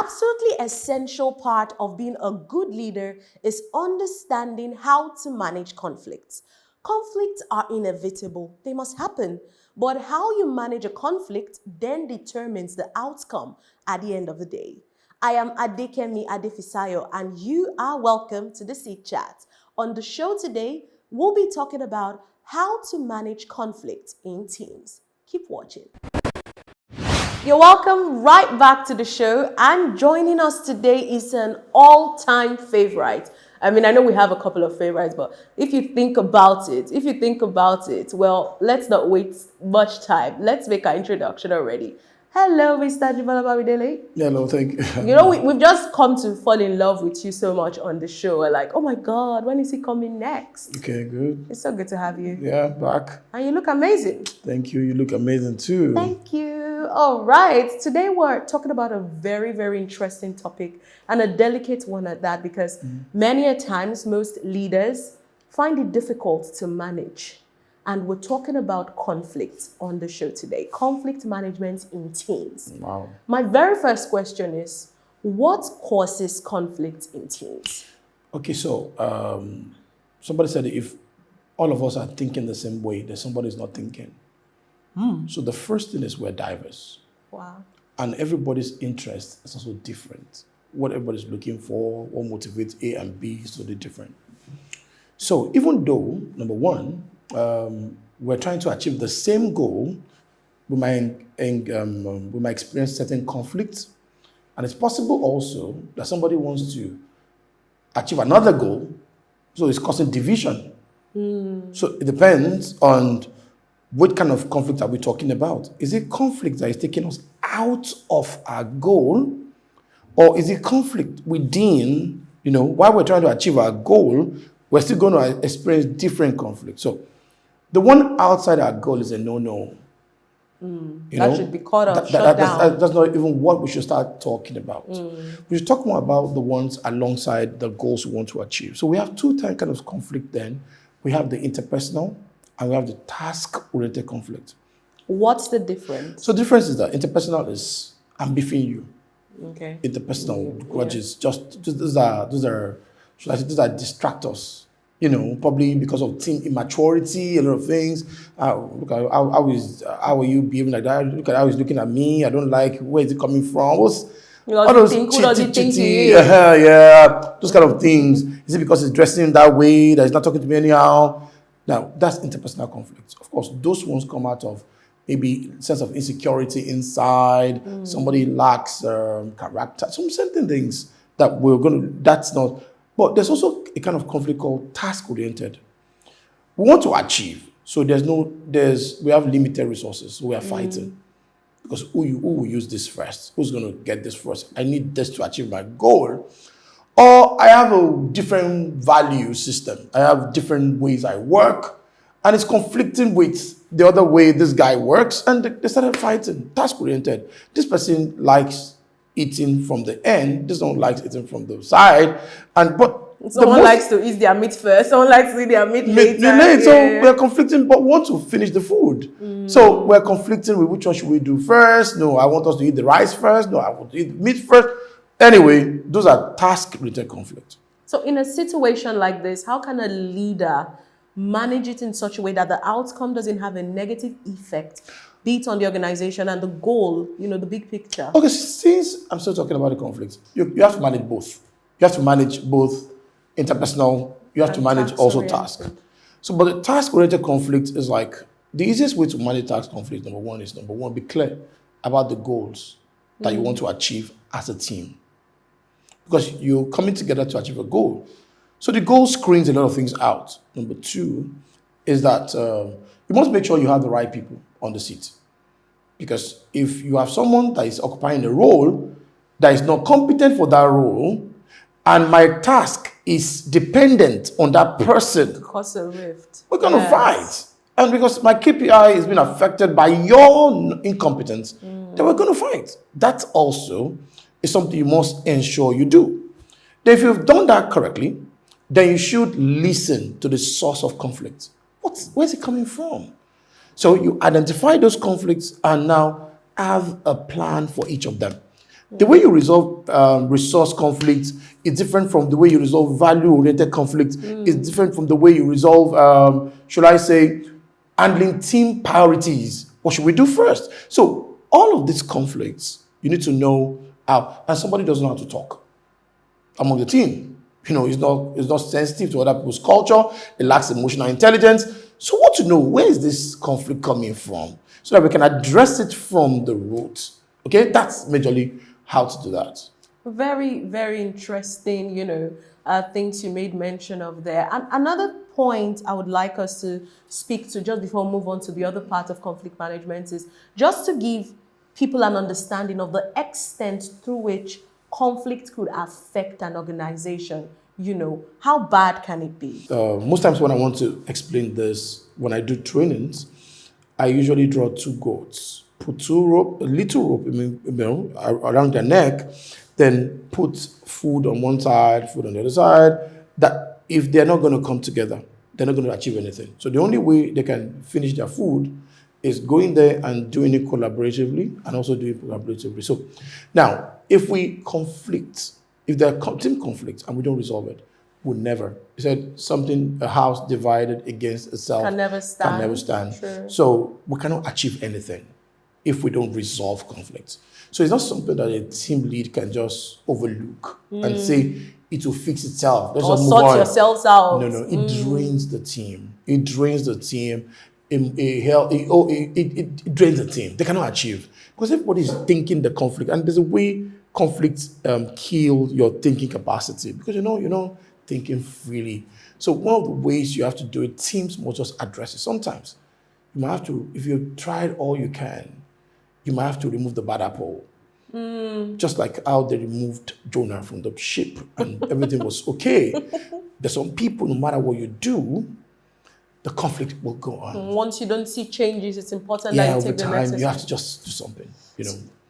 absolutely essential part of being a good leader is understanding how to manage conflicts. Conflicts are inevitable, they must happen. But how you manage a conflict then determines the outcome at the end of the day. I am Adekemi Adefisayo, and you are welcome to the Ceedchat. On the show today, we'll be talking about how to manage conflict in teams. Keep watching. You're welcome right back to the show, and joining us today is an all-time favorite. I mean, I know we have a couple of favorites, but if you think about it, well, let's not waste much time. Let's make our introduction already. Hello, Mr. Jibola Bamidele. Hello, thank you. You know, we've just come to fall in love with you so much on the show. We're like, oh my God, when is he coming next? Okay, good. It's so good to have you. Yeah, back. And you look amazing. Thank you. You look amazing too. Thank you. All right. Today we're talking about a very, very interesting topic, and a delicate one at that, because many a times most leaders find it difficult to manage. And we're talking about conflict on the show today. Conflict management in teams. Wow. My very first question is, what causes conflict in teams? Okay, so somebody said if all of us are thinking the same way, then somebody's not thinking. So the first thing is we're diverse. Wow. And everybody's interest is also different. What everybody's looking for, what motivates A and B is totally different. So even though, number one, we're trying to achieve the same goal, we might experience certain conflicts. And it's possible also that somebody wants to achieve another goal, so it's causing division. So it depends on what kind of conflict are we talking about. Is it conflict that is taking us out of our goal? Or is it conflict within, while we're trying to achieve our goal, we're still going to experience different conflicts. So the one outside our goal is a no-no. That should be cut off, shut down. That's not even what we should start talking about. We should talk more about the ones alongside the goals we want to achieve. So we have two kind of conflict then. We have the interpersonal and we have the task-oriented conflict. What's the difference? So the difference is that interpersonal is I'm beefing you. Okay. Interpersonal grudges, those are distractors. Probably because of team immaturity, a lot of things. Look at how are you behaving like that? Look at how he's looking at me. I don't like, where is it coming from? Who does he think he is? Yeah, those kind of things. Is it because he's dressing that way that he's not talking to me anyhow? Now, that's interpersonal conflict. Of course, those ones come out of maybe sense of insecurity inside. Somebody lacks character. Some certain things that that's not. But there's also a kind of conflict called task-oriented. We want to achieve. So we have limited resources. So we are fighting. Because who will use this first? Who's going to get this first? I need this to achieve my goal. Or I have a different value system. I have different ways I work. And it's conflicting with the other way this guy works. And they started fighting. Task-oriented. This person likes eating from the end. This one likes eating from the side. Someone likes to eat their meat first. Someone likes to eat their meat later. So we're conflicting, but we want to finish the food. So we're conflicting with which one should we do first. No, I want us to eat the rice first. No, I want to eat meat first. Anyway, those are task-related conflicts. So in a situation like this, how can a leader manage it in such a way that the outcome doesn't have a negative effect, be it on the organization and the goal, the big picture? Okay, since I'm still talking about the conflict, you have to manage both. You have to manage both interpersonal, you have to manage also task. So, but the task-oriented conflict is like, the easiest way to manage task conflict, number one, be clear about the goals that you want to achieve as a team. Because you're coming together to achieve a goal. So the goal screens a lot of things out. Number two is that you must make sure you have the right people on the seat. Because if you have someone that is occupying a role that is not competent for that role, and my task is dependent on that person, cause a rift. We're going to fight. And because my KPI is being affected by your incompetence, then we're going to fight. That also is something you must ensure you do. Then if you've done that correctly, then you should listen to the source of conflict. Where's it coming from? So you identify those conflicts and now have a plan for each of them. The way you resolve resource conflict is different from the way you resolve value-oriented conflict. It's different from the way you resolve, should I say, handling team priorities. What should we do first? So all of these conflicts, you need to know how, and somebody doesn't know how to talk among the team. It's not sensitive to other people's culture. It lacks emotional intelligence. So what to know, where is this conflict coming from? So that we can address it from the root. Okay, that's majorly how to do that. Very, very interesting, things you made mention of there. And another point I would like us to speak to just before we move on to the other part of conflict management is just to give people an understanding of the extent through which conflict could affect an organization. How bad can it be? Most times when I want to explain this, when I do trainings, I usually draw two goats. Put a little rope around their neck, then put food on one side, food on the other side. That if they're not going to come together, they're not going to achieve anything. So the only way they can finish their food is going there and doing it collaboratively and also doing it collaboratively. So now, if we conflict, if there are team conflicts and we don't resolve it, we'll never. He said a house divided against itself can never stand. Can never stand. True. So we cannot achieve anything if we don't resolve conflicts. So it's not something that a team lead can just overlook and say it will fix itself. Let's just move sort on. yourselves out. No, it drains the team. It drains the team. It drains the team. They cannot achieve because everybody is thinking the conflict, and there's a way conflicts kill your thinking capacity because you're not thinking freely. So one of the ways you have to do it, teams must just address it. Sometimes you might have to, if you've tried all you can, you might have to remove the bad apple. Just like how they removed Jonah from the ship and everything was okay. There's some people, no matter what you do, the conflict will go on. Once you don't see changes, it's important that you take the next step. You have to just do something,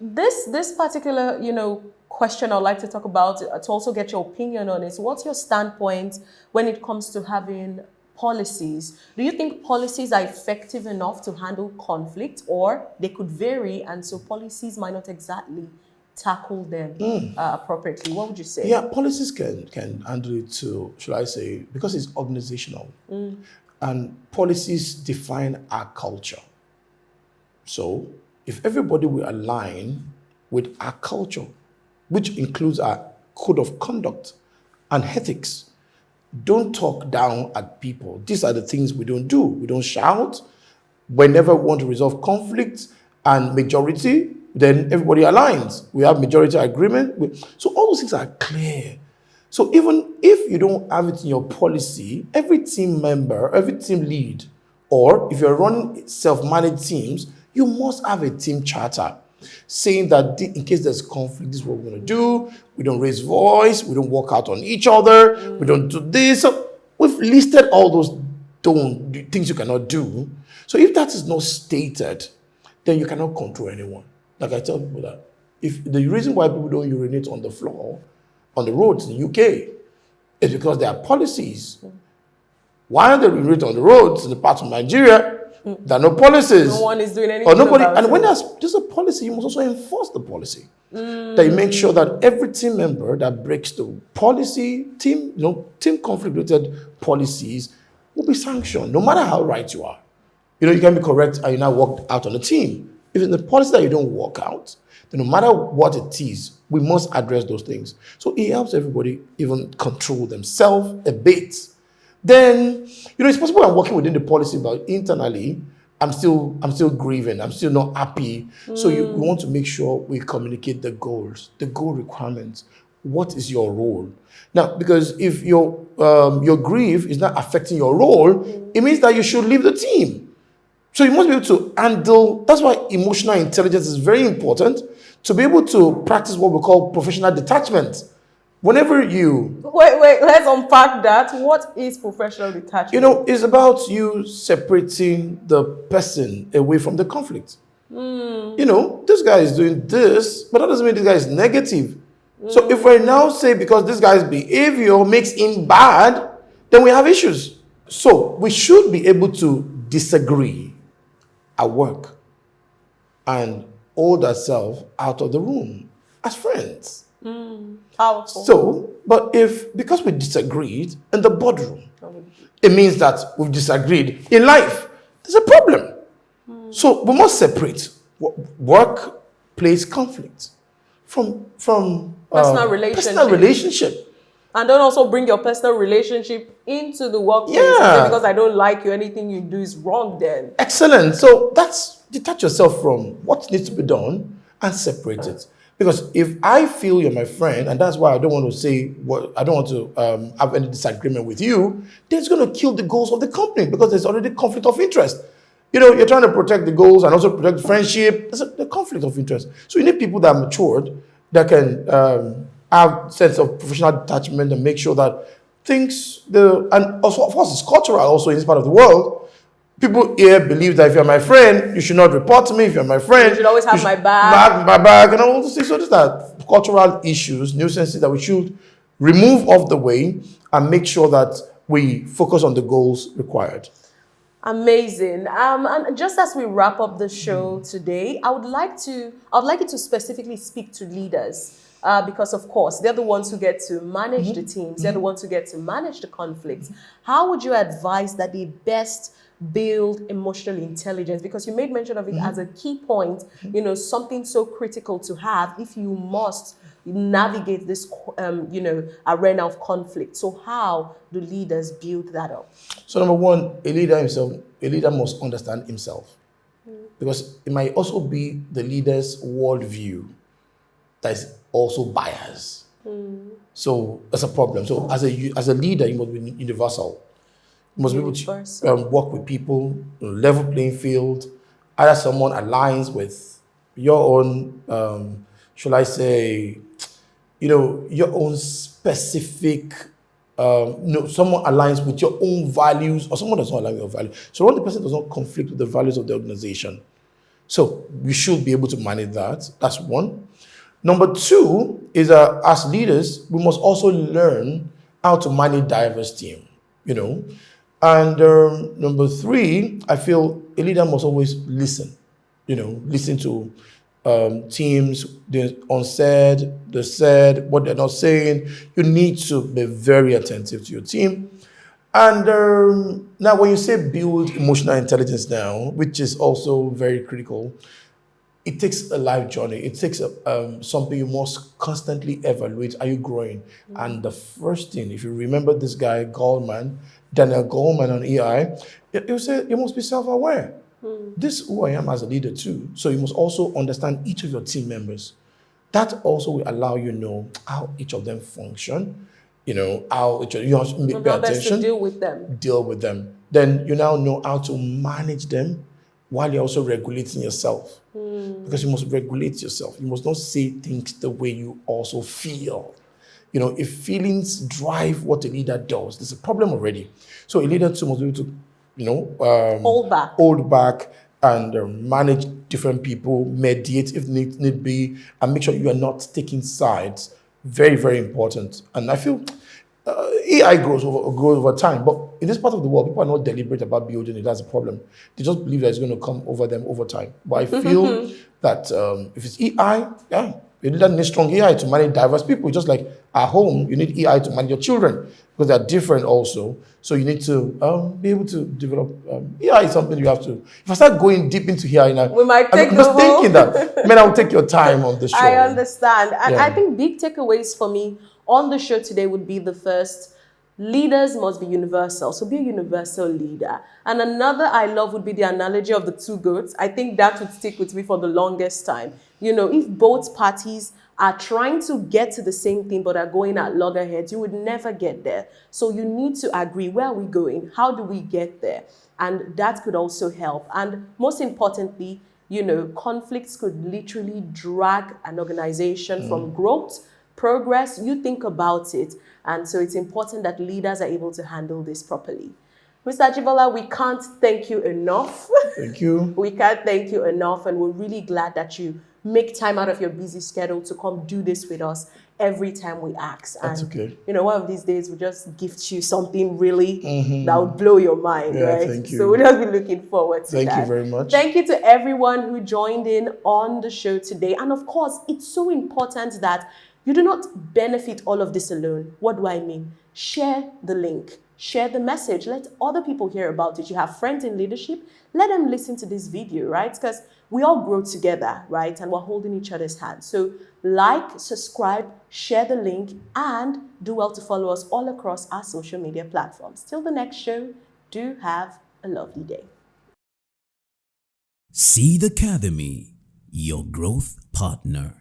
This particular, question I'd like to talk about, to also get your opinion on is, what's your standpoint when it comes to having policies? Do you think policies are effective enough to handle conflict, or they could vary and so policies might not exactly tackle them appropriately? What would you say? Yeah, policies can handle it too, should I say, because it's organizational. And policies define our culture. So if everybody will align with our culture, which includes our code of conduct and ethics, don't talk down at people. These are the things we don't do. We don't shout. Whenever we want to resolve conflicts and majority, then everybody aligns. We have majority agreement. So all those things are clear. So even if you don't have it in your policy, every team member, every team lead, or if you're running self-managed teams, you must have a team charter saying that in case there's conflict, this is what we're going to do. We don't raise voice. We don't walk out on each other. We don't do this. So we've listed all those things you cannot do. So if that is not stated, then you cannot control anyone. Like I tell people that if the reason why people don't urinate on the floor, on the roads in the UK, is because there are policies. Why are they urinate on the roads in the parts of Nigeria? There are no policies. No one is doing anything. Or nobody. About And it. when there's a policy, you must also enforce the policy. That you make sure that every team member that breaks the policy, team conflict-related policies will be sanctioned, no matter how right you are. You can be correct and you now walk out on the team. If it's the policy that you don't walk out, then no matter what it is, we must address those things. So it helps everybody even control themselves a bit. Then, it's possible I'm working within the policy, but internally, I'm still grieving. I'm still not happy. So we want to make sure we communicate the goals, the goal requirements. What is your role? Now, because if your grief is not affecting your role, it means that you should leave the team. So you must be able to handle. That's why emotional intelligence is very important, to be able to practice what we call professional detachment. Whenever you... Wait, let's unpack that. What is professional detachment? It's about you separating the person away from the conflict. This guy is doing this, but that doesn't mean this guy is negative. So if we now say because this guy's behavior makes him bad, then we have issues. So we should be able to disagree at work and hold ourselves out of the room. as friends. Powerful. So, but because we disagreed in the boardroom, it means that we've disagreed in life. There's a problem. So we must separate workplace conflict from Personal relationship. And don't also bring your personal relationship into the workplace. Yeah. Because I don't like you, anything you do is wrong then. Excellent. So that's detach yourself from what needs to be done and separate it. Because if I feel you're my friend, and that's why I don't want to say I don't want to have any disagreement with you, then it's going to kill the goals of the company because there's already conflict of interest. You're trying to protect the goals and also protect friendship. There's a conflict of interest. So you need people that are matured, that can have sense of professional detachment and make sure that and also, of course, it's cultural also in this part of the world. People here believe that if you're my friend, you should not report to me. If you're my friend, you should always have my back. My back, and all those things. So these are cultural issues, nuisances that we should remove off the way and make sure that we focus on the goals required. Amazing. And just as we wrap up the show today, I would like you to specifically speak to leaders. Because of course, they're the ones who get to manage the teams. They're the ones who get to manage the conflicts. How would you advise that they best build emotional intelligence? Because you made mention of it as a key point, something so critical to have if you must navigate this, arena of conflict. So how do leaders build that up? So number one, a leader must understand himself. Because it might also be the leader's worldview that is also biased. So that's a problem. So as a leader, you must be universal. You must be able to work with people on a level playing field. Either someone aligns with your own, shall I say, your own specific, someone aligns with your own values, or someone does not align with your values. So when the person does not conflict with the values of the organization. So we should be able to manage that. That's one. Number two is as leaders, we must also learn how to manage diverse team, And number three, I feel a leader must always listen, listen to teams, the unsaid, the said, what they're not saying. You need to be very attentive to your team. And now when you say build emotional intelligence now, which is also very critical, it takes a life journey. It takes something you must constantly evaluate. Are you growing? And the first thing, if you remember this guy, Daniel Goleman on EI, he'll say you must be self-aware. This is who I am as a leader too. So you must also understand each of your team members. That also will allow you know how each of them function, how you have to pay attention. To deal with them. Then you now know how to manage them while you're also regulating yourself. Because you must regulate yourself. You must not say things the way you also feel. If feelings drive what a leader does, there's a problem already. So a leader too must be able to, hold back and manage different people, mediate if need be, and make sure you are not taking sides. Very, very important. And I feel AI grows over time, but in this part of the world, people are not deliberate about building it. That's a problem. They just believe that it's going to come over them over time. But I feel that if it's AI, you need strong AI to manage diverse people. Just like at home, you need AI to manage your children because they're different also. So you need to be able to develop. AI is something you have to. If I start going deep into AI now, we might take I'm just thinking that. I'll take your time on the show. I understand. And I think big takeaways for me on the show today would be the first, leaders must be universal. So be a universal leader. And another I love would be the analogy of the two goats. I think that would stick with me for the longest time. If both parties are trying to get to the same thing but are going at loggerheads, you would never get there. So you need to agree, where are we going? How do we get there? And that could also help. And most importantly, conflicts could literally drag an organization from growth, progress. You think about it. And so it's important that leaders are able to handle this properly. Mr. Ajibola, we can't thank you enough. Thank you. We can't thank you enough. And we're really glad that you make time out of your busy schedule to come do this with us. every time we ask. That's And, okay. one of these days we just gift you something really that would blow your mind, Yeah, right? thank you. So we'll just be looking forward to that. Thank you very much. Thank you to everyone who joined in on the show today. And of course, it's so important that you do not benefit all of this alone. What do I mean? Share the link. Share the message. Let other people hear about it. You have friends in leadership. Let them listen to this video, right? Because we all grow together, right? And we're holding each other's hands. So like, subscribe, share the link, and do well to follow us all across our social media platforms. Till the next show, do have a lovely day. Seed Academy, your growth partner.